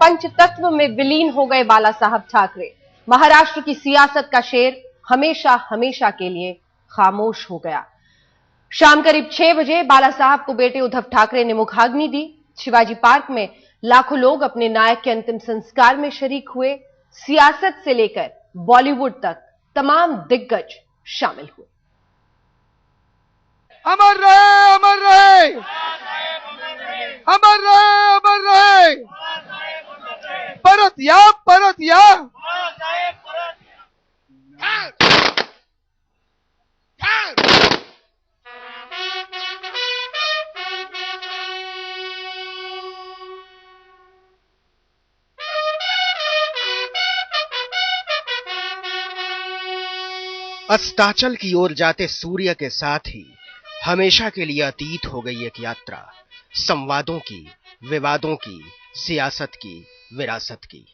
पंचतत्व में विलीन हो गए बाला साहब ठाकरे। महाराष्ट्र की सियासत का शेर हमेशा हमेशा के लिए खामोश हो गया। शाम करीब 6 बजे बाला साहब को बेटे उद्धव ठाकरे ने मुखाग्नि दी। शिवाजी पार्क में लाखों लोग अपने नायक के अंतिम संस्कार में शरीक हुए। सियासत से लेकर बॉलीवुड तक तमाम दिग्गज शामिल हुए। अमर रहे, अमर रहे, अमर रहे, अमर रहे, परत या, परत या। अस्ताचल की ओर जाते सूर्य के साथ ही हमेशा के लिए अतीत हो गई एक यात्रा, संवादों की, विवादों की, सियासत की, विरासत की।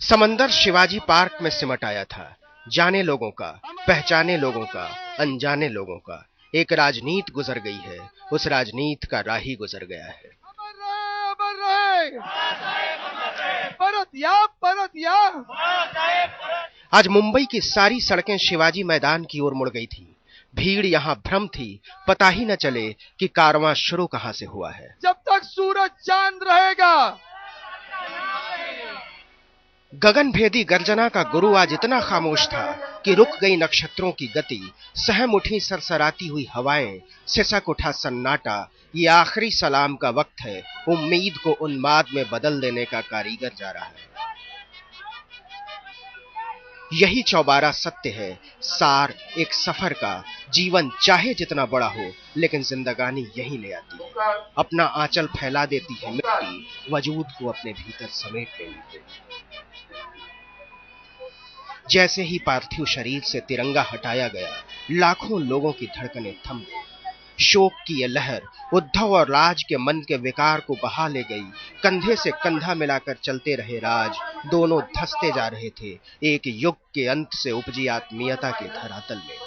समंदर शिवाजी पार्क में सिमट आया था, जाने लोगों का, पहचाने लोगों का, अनजाने लोगों का। एक राजनीति गुजर गई है, उस राजनीति का राही गुजर गया है। अमर रहे, परत या, परत या। आज मुंबई की सारी सड़कें शिवाजी मैदान की ओर मुड़ गई थी। भीड़ यहां भ्रम थी, पता ही न चले कि कारवां शुरू कहां से हुआ है। जब तक सूरज चांद रहेगा। गगनभेदी गर्जना का गुरु आज इतना खामोश था कि रुक गई नक्षत्रों की गति, सहम उठी सरसराती हुई हवाएं, सिसक उठा सन्नाटा। ये आखिरी सलाम का वक्त है, उम्मीद को उन्माद में बदल देने का कारीगर जा रहा है। यही चौबारा सत्य है, सार एक सफर का। जीवन चाहे जितना बड़ा हो, लेकिन जिंदगानी यही ले आती है। अपना आंचल फैला देती है मिट्टी, वजूद को अपने भीतर समेट लेती है। जैसे ही पार्थिव शरीर से तिरंगा हटाया गया, लाखों लोगों की धड़कनें थम गई। शोक की यह लहर उद्धव और राज के मन के विकार को बहा ले गई। कंधे से कंधा मिलाकर चलते रहे राज, दोनों धंसते जा रहे थे एक युग के अंत से उपजी आत्मीयता के धरातल में।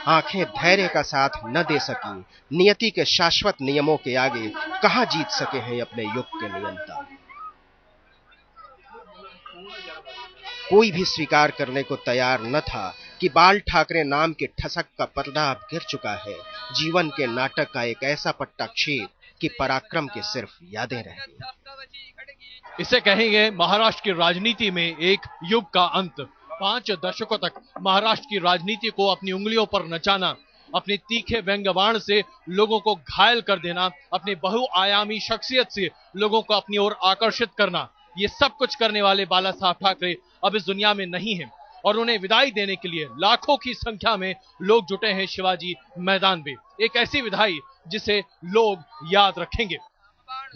आंखें धैर्य का साथ न दे सकी, नियति के शाश्वत नियमों के आगे कहां जीत सके हैं अपने युग के नियंता। कोई भी स्वीकार करने को तैयार न था कि बाल ठाकरे नाम के ठसक का पर्दा अब गिर चुका है। जीवन के नाटक का एक ऐसा पट्टाक्षेप कि पराक्रम के सिर्फ यादें रह गई। इसे कहेंगे महाराष्ट्र की राजनीति में एक युग का अंत। 5 दशकों तक महाराष्ट्र की राजनीति को अपनी उंगलियों पर नचाना, अपने तीखे व्यंग्यवाण से लोगों को घायल कर देना, अपने बहुआयामी शख्सियत से लोगों को अपनी ओर आकर्षित करना, ये सब कुछ करने वाले बाला साहब ठाकरे अब इस दुनिया में नहीं हैं और उन्हें विदाई देने के लिए लाखों की संख्या में लोग जुटे हैं शिवाजी मैदान में। एक ऐसी विदाई जिसे लोग याद रखेंगे।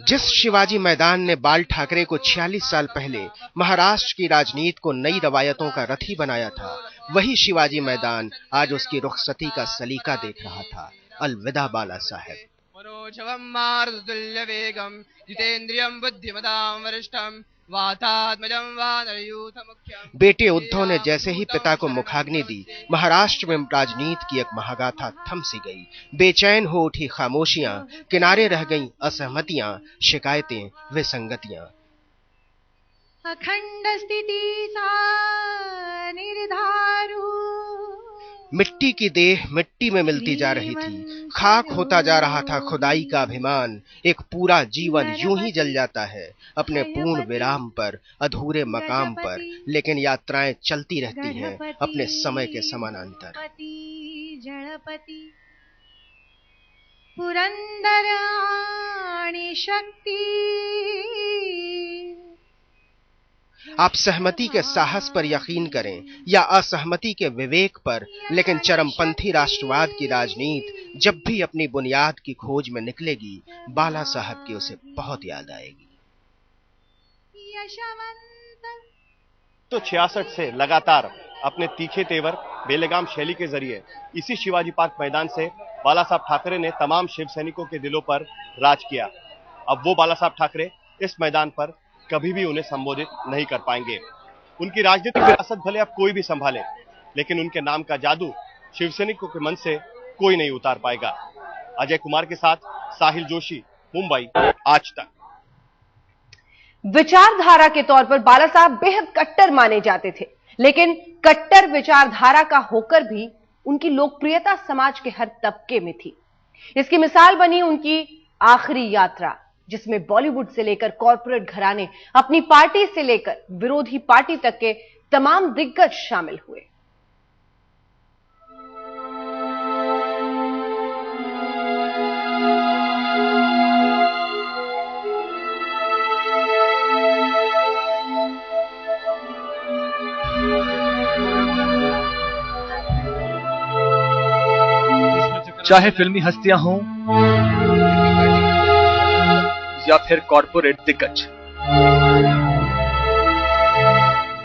जिस शिवाजी मैदान ने बाल ठाकरे को 46 साल पहले महाराष्ट्र की राजनीति को नई रवायतों का रथी बनाया था, वही शिवाजी मैदान आज उसकी रुखसती का सलीका देख रहा था। अलविदा बाला साहब। मनोजवम मारुतुल्य वेगम जितेंद्रियम बुद्धिमताम वरिष्ठम वातात्मजं वानरयूथ मुख्यम। बेटे उद्धव ने जैसे ही पिता को मुखाग्नि दी, महाराष्ट्र में राजनीति की एक महागाथा थम सी गई। बेचैन हो उठी खामोशियां, किनारे रह गईं असहमतियां, शिकायतें, विसंगतियां। अखंड स्थिति सा निर्धारू। मिट्टी की देह मिट्टी में मिलती जा रही थी, खाक होता जा रहा था खुदाई का अभिमान। एक पूरा जीवन यूं ही जल जाता है अपने पूर्ण विराम पर, अधूरे मकाम पर, लेकिन यात्राएं चलती रहती हैं अपने समय के समानांतर। जड़पति पुरंदर आणि शक्ति। आप सहमति के साहस पर यकीन करें या असहमति के विवेक पर, लेकिन चरमपंथी राष्ट्रवाद की राजनीति जब भी अपनी बुनियाद की खोज में निकलेगी, बाला साहब की उसे बहुत याद आएगी। तो 66 से लगातार अपने तीखे तेवर, बेलगाम शैली के जरिए इसी शिवाजी पार्क मैदान से बाला साहब ठाकरे ने तमाम शिव सैनिकों के दिलों पर राज किया। अब वो बाला साहब ठाकरे इस मैदान पर कभी भी उन्हें संबोधित नहीं कर पाएंगे। उनकी राजनीतिक विरासत भले अब कोई भी संभाले, लेकिन उनके नाम का जादू शिवसैनिकों के मन से कोई नहीं उतार पाएगा। अजय कुमार के साथ साहिल जोशी, मुंबई, आज तक। विचारधारा के तौर पर बाला साहब बेहद कट्टर माने जाते थे, लेकिन कट्टर विचारधारा का होकर भी उनकी लोकप्रियता समाज के हर तबके में थी। इसकी मिसाल बनी उनकी आखिरी यात्रा, जिसमें बॉलीवुड से लेकर कॉरपोरेट घराने, अपनी पार्टी से लेकर विरोधी पार्टी तक के तमाम दिग्गज शामिल हुए। चाहे फिल्मी हस्तियां हों या फिर कॉरपोरेट दिग्गज,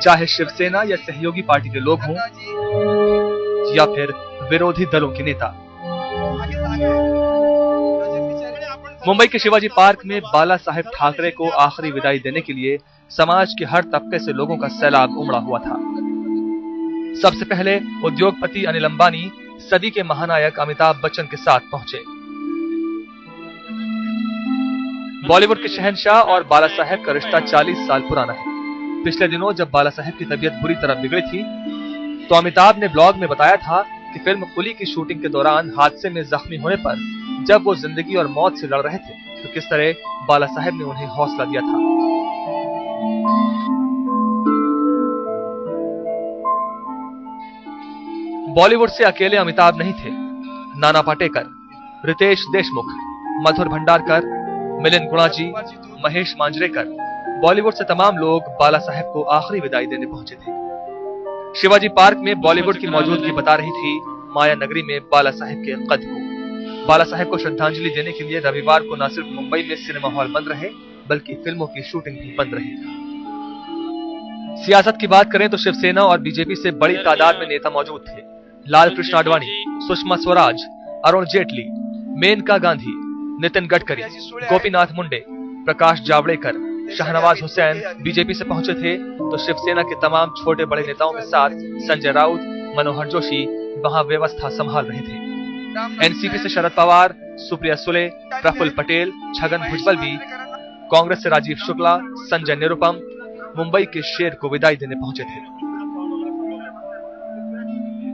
चाहे शिवसेना या सहयोगी पार्टी के लोग हों या फिर विरोधी दलों के नेता, मुंबई के शिवाजी पार्क में बाला साहेब ठाकरे को आखिरी विदाई देने के लिए समाज के हर तबके से लोगों का सैलाब उमड़ा हुआ था। सबसे पहले उद्योगपति अनिल अंबानी सदी के महानायक अमिताभ बच्चन के साथ पहुंचे। बॉलीवुड के शहंशाह और बाला साहेब का रिश्ता 40 साल पुराना है। पिछले दिनों जब बाला साहेब की तबीयत बुरी तरह बिगड़ी थी, तो अमिताभ ने ब्लॉग में बताया था कि फिल्म कुली की शूटिंग के दौरान हादसे में जख्मी होने पर जब वो जिंदगी और मौत से लड़ रहे थे, तो किस तरह बाला साहेब ने उन्हें हौसला दिया था। बॉलीवुड से अकेले अमिताभ नहीं थे। नाना पाटेकर, रितेश देशमुख, मधुर भंडारकर, मिलिंद गुणाजी, महेश मांजरेकर, बॉलीवुड से तमाम लोग बाला साहेब को आखिरी विदाई देने पहुंचे थे। शिवाजी पार्क में बॉलीवुड की मौजूदगी बता रही थी माया नगरी में बाला साहेब के कद को। बाला साहेब को श्रद्धांजलि देने के लिए रविवार को न सिर्फ मुंबई में सिनेमा हॉल बंद रहे, बल्कि फिल्मों की शूटिंग भी बंद रही। सियासत की बात करें तो शिवसेना और बीजेपी से बड़ी तादाद में नेता मौजूद थे। लाल कृष्ण आडवाणी, सुषमा स्वराज, अरुण जेटली, मेनका गांधी, नितिन गडकरी, गोपीनाथ मुंडे, प्रकाश जावड़ेकर, शाहनवाज हुसैन बीजेपी से पहुंचे थे, तो शिवसेना के तमाम छोटे बड़े नेताओं के साथ संजय राउत, मनोहर जोशी वहां व्यवस्था संभाल रहे थे। एनसीपी से शरद पवार, सुप्रिया सुले, प्रफुल्ल पटेल, छगन भुजबल भी, कांग्रेस से राजीव शुक्ला, संजय निरुपम मुंबई के शेर को विदाई देने पहुंचे थे।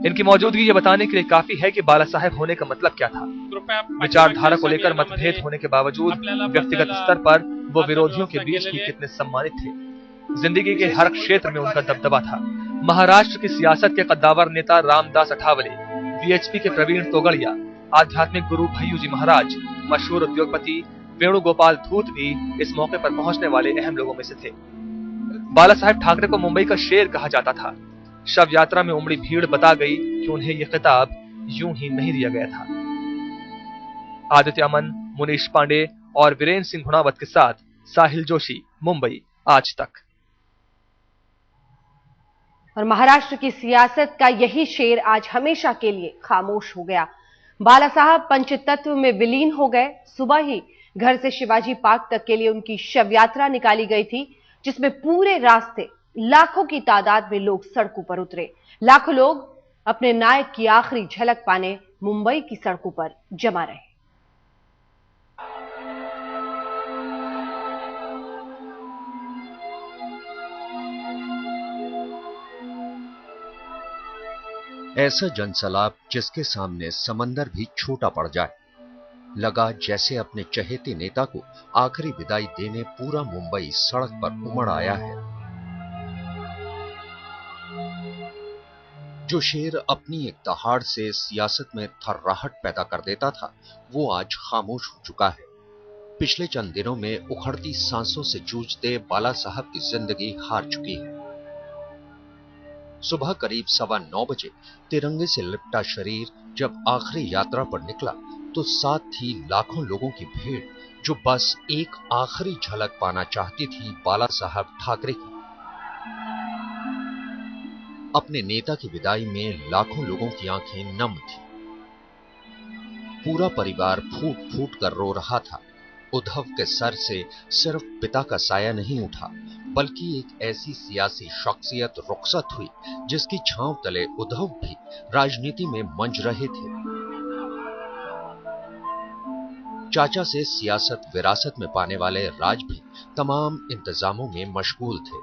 इनकी मौजूदगी ये बताने के लिए काफी है कि बाला साहेब होने का मतलब क्या था। विचारधारा को लेकर मतभेद होने के बावजूद व्यक्तिगत स्तर पर वो विरोधियों के बीच भी कितने सम्मानित थे। जिंदगी के हर क्षेत्र में उनका दबदबा था। महाराष्ट्र की सियासत के कद्दावर नेता रामदास अठावले, वीएचपी के प्रवीण तोगड़िया, आध्यात्मिक गुरु भय्यू जी महाराज, मशहूर उद्योगपति वेणुगोपाल धूत भी इस मौके पर पहुंचने वाले अहम लोगों में से थे। बाला साहेब ठाकरे को मुंबई का शेर कहा जाता था। शव यात्रा में उमड़ी भीड़ बता गई कि उन्हें यह खिताब यूं ही नहीं दिया गया था। आदित्य अमन, मुनीश पांडे और वीरेंद्र सिंह गुणावत के साथ साहिल जोशी, मुंबई आज तक। और महाराष्ट्र की सियासत का यही शेर आज हमेशा के लिए खामोश हो गया। बाला साहब पंचतत्व में विलीन हो गए। सुबह ही घर से शिवाजी पार्क तक के लिए उनकी शव यात्रा निकाली गई थी, जिसमें पूरे रास्ते लाखों की तादाद में लोग सड़कों पर उतरे। लाखों लोग अपने नायक की आखिरी झलक पाने मुंबई की सड़कों पर जमा रहे। ऐसा जनसैलाब जिसके सामने समंदर भी छोटा पड़ जाए। लगा जैसे अपने चहेते नेता को आखिरी विदाई देने पूरा मुंबई सड़क पर उमड़ आया है। जो शेर अपनी एक दहाड़ से सियासत में थर्राहट पैदा कर देता था, वो आज खामोश हो चुका है। पिछले चंद दिनों में उखड़ती सांसों से जूझते बाला साहब की जिंदगी हार चुकी है। सुबह करीब 9:15 बजे तिरंगे से लिपटा शरीर जब आखिरी यात्रा पर निकला, तो साथ थी लाखों लोगों की भीड़ जो बस एक आखिरी झलक पाना चाहती थी बाला साहब ठाकरे की। अपने नेता की विदाई में लाखों लोगों की आंखें नम थी। पूरा परिवार फूट फूट कर रो रहा था। उद्धव के सर से सिर्फ पिता का साया नहीं उठा, बल्कि एक ऐसी सियासी शख्सियत रुखसत हुई जिसकी छांव तले उद्धव भी राजनीति में मंज रहे थे। चाचा से सियासत विरासत में पाने वाले राज भी तमाम इंतजामों में मशगूल थे।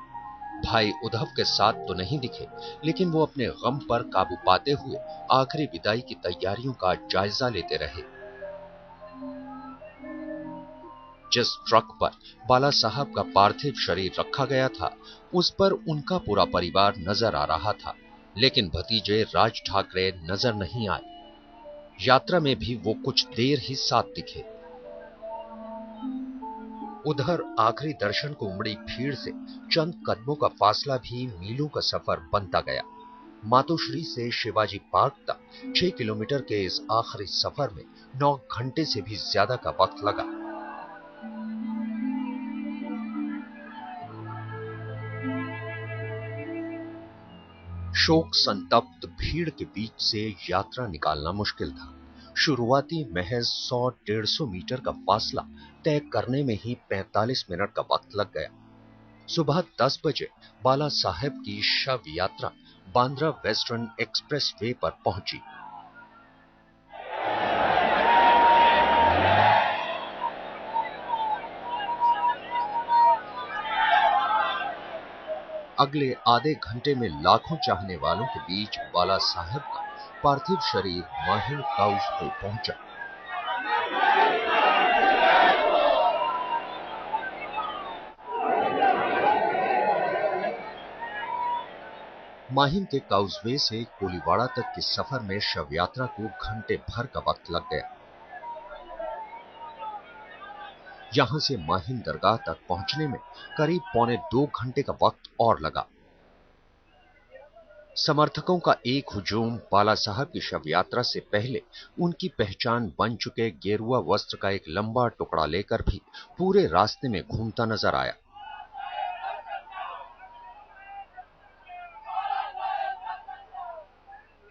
भाई उद्धव के साथ तो नहीं दिखे, लेकिन वो अपने गम पर काबू पाते हुए आखिरी विदाई की तैयारियों का जायजा लेते रहे। जिस ट्रक पर बाला साहब का पार्थिव शरीर रखा गया था, उस पर उनका पूरा परिवार नजर आ रहा था, लेकिन भतीजे राज ठाकरे नजर नहीं आए। यात्रा में भी वो कुछ देर ही साथ दिखे। उधर आखिरी दर्शन को उमड़ी भीड़ से चंद कदमों का फासला भी मीलों का सफर बनता गया। मातोश्री से शिवाजी पार्क तक 6 किलोमीटर के इस आखिरी सफर में 9 घंटे से भी ज्यादा का वक्त लगा। शोक संतप्त भीड़ के बीच से यात्रा निकालना मुश्किल था। शुरुआती महज 100-150 मीटर का फासला तय करने में ही 45 मिनट का वक्त लग गया। सुबह 10 बजे बाला साहेब की शव यात्रा बांद्रा वेस्टर्न एक्सप्रेस वे पर पहुंची। अगले आधे घंटे में लाखों चाहने वालों के बीच बाला साहेब का पार्थिव शरीर माहिम काउज पे पहुंचा। माहिम के काउजवे से कोलीवाड़ा तक के सफर में शव यात्रा को घंटे भर का वक्त लग गया। यहां से माहिम दरगाह तक पहुंचने में करीब 1.25 घंटे का वक्त और लगा। समर्थकों का एक हुजूम बाला साहब की शव यात्रा से पहले उनकी पहचान बन चुके गेरुआ वस्त्र का एक लंबा टुकड़ा लेकर भी पूरे रास्ते में घूमता नजर आया।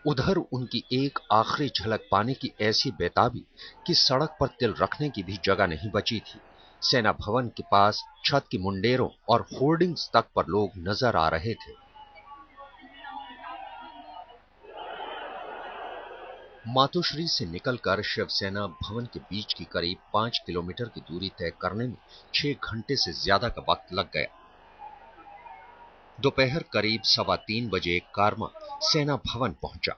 उधर उनकी एक आखिरी झलक पाने की ऐसी बेताबी कि सड़क पर तिल रखने की भी जगह नहीं बची थी। सेना भवन के पास छत की मुंडेरों और होर्डिंग्स तक पर लोग नजर आ रहे थे। मातोश्री से निकलकर शिवसेना भवन के बीच की करीब 5 किलोमीटर की दूरी तय करने में 6 घंटे से ज्यादा का वक्त लग गया। दोपहर करीब 3:15 बजे कारवा सेना भवन पहुंचा।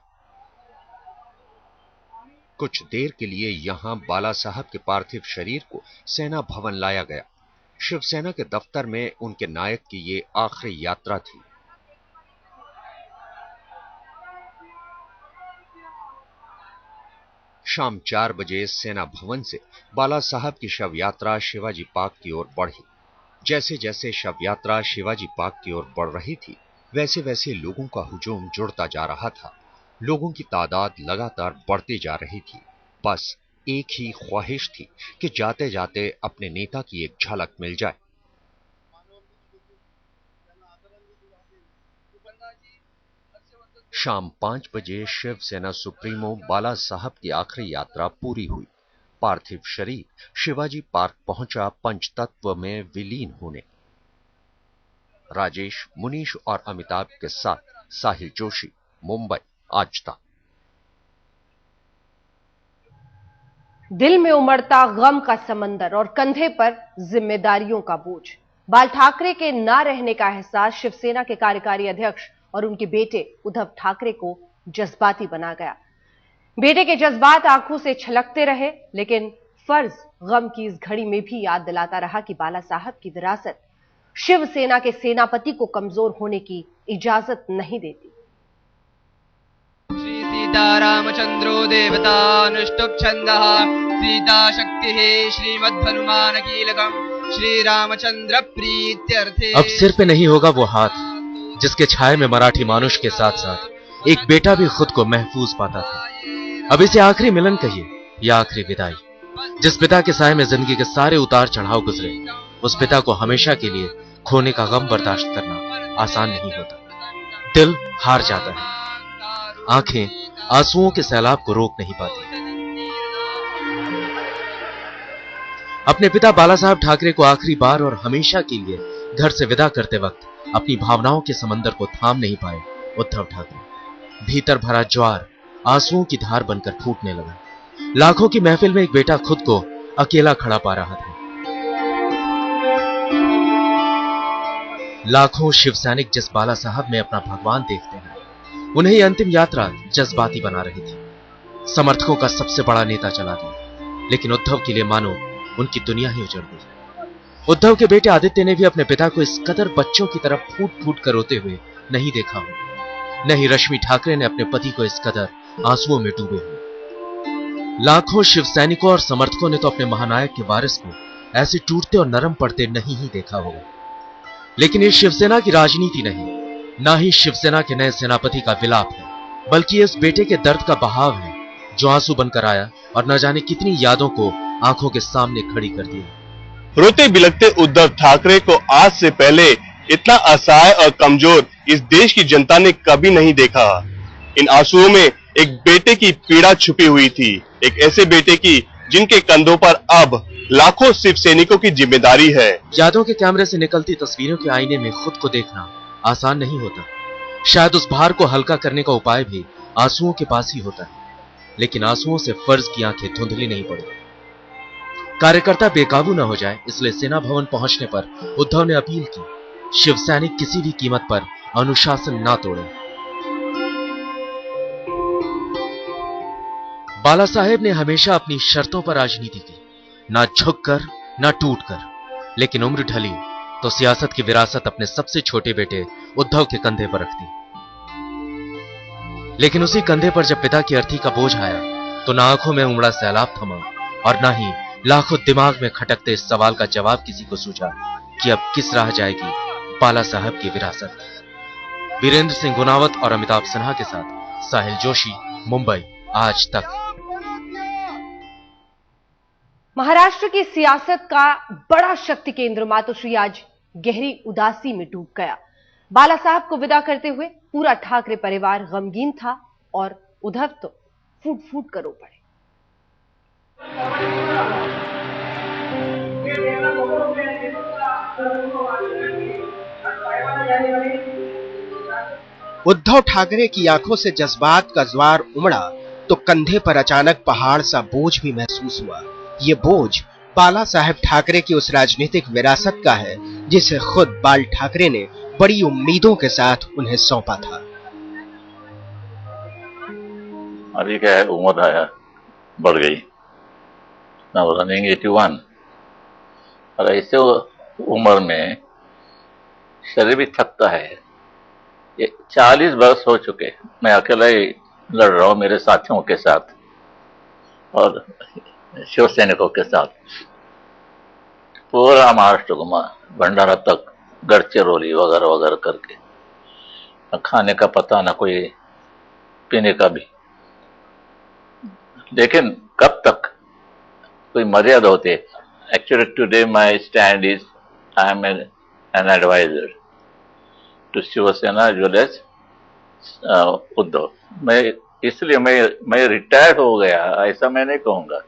कुछ देर के लिए यहां बाला साहब के पार्थिव शरीर को सेना भवन लाया गया। शिवसेना के दफ्तर में उनके नायक की ये आखिरी यात्रा थी। शाम 4 बजे सेना भवन से बाला साहब की शव यात्रा शिवाजी पार्क की ओर बढ़ी। जैसे जैसे शव यात्रा शिवाजी पार्क की ओर बढ़ रही थी, वैसे वैसे लोगों का हुजूम जुड़ता जा रहा था। लोगों की तादाद लगातार बढ़ती जा रही थी। बस एक ही ख्वाहिश थी कि जाते जाते अपने नेता की एक झलक मिल जाए। शाम 5 बजे शिवसेना सुप्रीमो बाला साहब की आखिरी यात्रा पूरी हुई। पार्थिव शरीर शिवाजी पार्क पहुंचा पंचतत्व में विलीन होने। राजेश, मुनीश और अमिताभ के साथ साहिल जोशी, मुंबई, आज तक। दिल में उमड़ता गम का समंदर और कंधे पर जिम्मेदारियों का बोझ। बाल ठाकरे के ना रहने का एहसास शिवसेना के कार्यकारी अध्यक्ष और उनके बेटे उद्धव ठाकरे को जज्बाती बना गया। बेटे के जज्बात आंखों से छलकते रहे, लेकिन फर्ज गम की इस घड़ी में भी याद दिलाता रहा कि बाला साहब की विरासत शिवसेना के सेनापति को कमजोर होने की इजाजत नहीं देती। श्री सीतारामचंद्रो देवतानुष्टुप छंदः सीता शक्तिः श्रीमद्हनुमान कीलकम् श्री रामचंद्र प्रीत्यर्थे। अब सिर पे नहीं होगा वो हाथ जिसके छाये में मराठी मानुष के साथ साथ एक बेटा भी खुद को महफूज पाता था। अब इसे आखिरी मिलन कहिए या आखिरी विदाई। जिस पिता के साये में जिंदगी के सारे उतार चढ़ाव गुजरे, उस पिता को हमेशा के लिए खोने का गम बर्दाश्त करना आसान नहीं होता। दिल हार जाता है, आंखें आंसुओं के सैलाब को रोक नहीं पाती। अपने पिता बाला साहब ठाकरे को आखिरी बार और हमेशा के लिए घर से विदा करते वक्त अपनी भावनाओं के समंदर को थाम नहीं पाए उद्धव ठाकरे। भीतर भरा ज्वार आंसुओं की धार बनकर फूटने लगा। लाखों की महफिल में एक बेटा खुद को अकेला खड़ा पा रहा था। लाखों शिव सैनिक जिस बाला साहब में अपना भगवान देखते हैं, उन्हें यह अंतिम यात्रा जज्बाती बना रही थी। समर्थकों का सबसे बड़ा नेता चला गया, लेकिन उद्धव के लिए मानो उनकी दुनिया ही उजड़ गई। उद्धव के बेटे आदित्य ने भी अपने पिता को इस कदर बच्चों की तरफ फूट फूट कर रोते हुए नहीं देखा हो। नहीं रश्मि ठाकरे ने अपने पति को इस कदर आंसुओं में डूबे हुए। लाखों शिव सैनिकों और समर्थकों ने तो अपने महानायक के वारिस को ऐसे टूटते और नरम पड़ते नहीं ही देखा होगा। लेकिन ये शिवसेना की राजनीति नहीं, ना ही शिवसेना के नए सेनापति का विलाप है, बल्कि इस बेटे के दर्द का बहाव है जो आंसू बनकर आया और न जाने कितनी यादों को आंखों के सामने खड़ी कर दी। रोते बिलखते उद्धव ठाकरे को आज से पहले इतना असहाय और कमजोर इस देश की जनता ने कभी नहीं देखा। इन आंसुओं में एक बेटे की पीड़ा छुपी हुई थी, एक ऐसे बेटे की जिनके कंधों पर अब लाखों शिव सैनिकों की जिम्मेदारी है। यादों के कैमरे से निकलती तस्वीरों के आईने में खुद को देखना आसान नहीं होता। शायद उस भार को हल्का करने का उपाय भी आंसुओं के पास ही होता है, लेकिन आंसुओं से फर्ज की आंखें धुंधली नहीं पड़ी। कार्यकर्ता बेकाबू न हो जाए, इसलिए सेना भवन पहुंचने पर उद्धव ने अपील की, शिव सैनिक किसी भी कीमत पर अनुशासन ना तोड़े। बाला साहेब ने हमेशा अपनी शर्तों पर राजनीति की, ना झुककर ना टूटकर। लेकिन उम्र ढली तो सियासत की विरासत अपने सबसे छोटे बेटे उद्धव के कंधे पर रख दी। लेकिन उसी कंधे पर जब पिता की अर्थी का बोझ आया तो ना आंखों में उमड़ा सैलाब थमा और ना ही लाखों दिमाग में खटकते इस सवाल का जवाब किसी को सूझा कि अब किस राह जाएगी बाला साहब की विरासत। वीरेंद्र सिंह गुनावत और अमिताभ सिन्हा के साथ साहिल जोशी, मुंबई, आज तक। महाराष्ट्र की सियासत का बड़ा शक्ति केंद्र मातोश्री आज गहरी उदासी में डूब गया। बाला साहब को विदा करते हुए पूरा ठाकरे परिवार गमगीन था और उद्धव तो फूट फूट कर रो पड़े। उद्धव ठाकरे की आंखों से जज्बात का ज्वार उमड़ा तो कंधे पर अचानक पहाड़ सा बोझ भी महसूस हुआ। ये बोझ बाला साहेब ठाकरे की उस राजनीतिक विरासत का है जिसे खुद बाल ठाकरे ने बड़ी उम्मीदों के साथ उन्हें सौंपा था। अभी क्या है, उम्र आया बढ़ गई ना, रनिंग 81 और ऐसे उम्र में शरीर भी थकता है। ये 40 वर्ष हो चुके, मैं अकेला ही लड़ रहा हूँ मेरे साथियों के साथ और शिव सैनिकों के साथ। पूरा महाराष्ट्र घुमा, भंडारा तक, गढ़चिरौली वगैरह वगैरह करके, न खाने का पता न कोई पीने का भी। लेकिन कब तक कोई मर्यादा होती है। Actually today my stand is I am an advisor to Shiv Sena as well as Uddhav. मैं इसलिए मैं रिटायर्ड हो गया ऐसा मैं नहीं कहूंगा।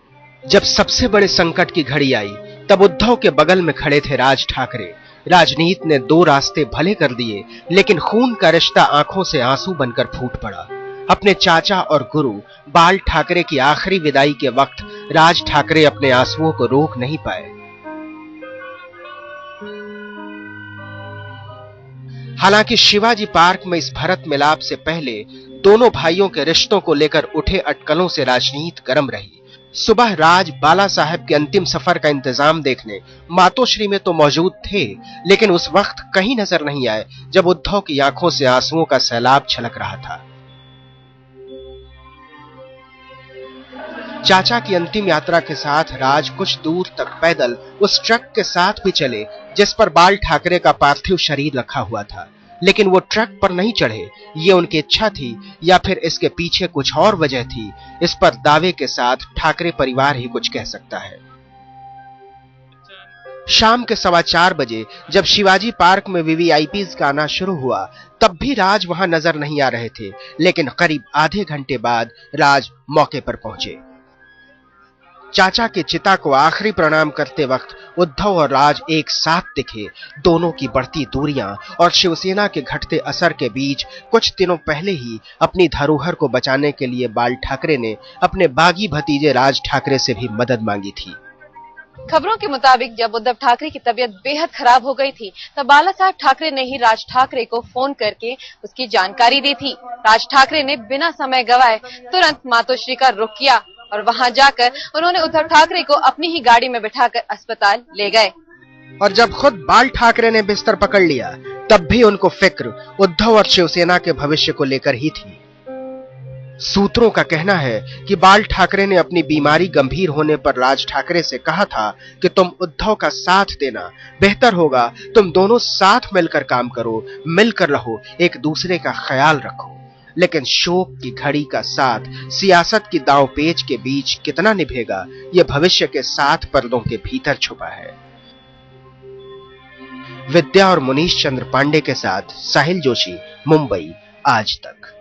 जब सबसे बड़े संकट की घड़ी आई तब उद्धव के बगल में खड़े थे राज ठाकरे। राजनीति ने दो रास्ते भले कर दिए, लेकिन खून का रिश्ता आंखों से आंसू बनकर फूट पड़ा। अपने चाचा और गुरु बाल ठाकरे की आखिरी विदाई के वक्त राज ठाकरे अपने आंसुओं को रोक नहीं पाए। हालांकि शिवाजी पार्क में इस भरत मिलाप से पहले दोनों भाइयों के रिश्तों को लेकर उठे अटकलों से राजनीति गर्म रही। सुबह राज बाला साहब के अंतिम सफर का इंतजाम देखने मातोश्री में तो मौजूद थे, लेकिन उस वक्त कहीं नजर नहीं आए जब उद्धव की आंखों से आंसुओं का सैलाब छलक रहा था। चाचा की अंतिम यात्रा के साथ राज कुछ दूर तक पैदल उस ट्रक के साथ भी चले जिस पर बाल ठाकरे का पार्थिव शरीर रखा हुआ था, लेकिन वो ट्रक पर नहीं चढ़े। ये उनकी इच्छा थी या फिर इसके पीछे कुछ और वजह थी, इस पर दावे के साथ ठाकरे परिवार ही कुछ कह सकता है। शाम के 4:15 बजे जब शिवाजी पार्क में वीवीआईपीज का आना शुरू हुआ तब भी राज वहां नजर नहीं आ रहे थे, लेकिन करीब आधे घंटे बाद राज मौके पर पहुंचे। चाचा के चिता को आखिरी प्रणाम करते वक्त उद्धव और राज एक साथ दिखे। दोनों की बढ़ती दूरियां और शिवसेना के घटते असर के बीच कुछ दिनों पहले ही अपनी धरोहर को बचाने के लिए बाल ठाकरे ने अपने बागी भतीजे राज ठाकरे से भी मदद मांगी थी। खबरों के मुताबिक जब उद्धव ठाकरे की तबीयत बेहद खराब हो गई थी, तब बाला साहब ठाकरे ने ही राज ठाकरे को फोन करके उसकी जानकारी दी थी। राज ठाकरे ने बिना समय गवाए तुरंत मातोश्री का रुख किया और वहां जाकर उन्होंने उद्धव ठाकरे को अपनी ही गाड़ी में बिठाकर अस्पताल ले गए। और जब खुद बाल ठाकरे ने बिस्तर पकड़ लिया, तब भी उनको फिक्र उद्धव और शिवसेना के भविष्य को लेकर ही थी। सूत्रों का कहना है कि बाल ठाकरे ने अपनी बीमारी गंभीर होने पर राज ठाकरे से कहा था कि तुम उद्धव का साथ देना, बेहतर होगा तुम दोनों साथ मिलकर काम करो, मिलकर रहो, एक दूसरे का ख्याल रखो। लेकिन शोक की घड़ी का साथ सियासत की दांवपेच के बीच कितना निभेगा, यह भविष्य के 7 पर्दों के भीतर छुपा है। विद्या और मुनीश चंद्र पांडे के साथ साहिल जोशी, मुंबई आज तक।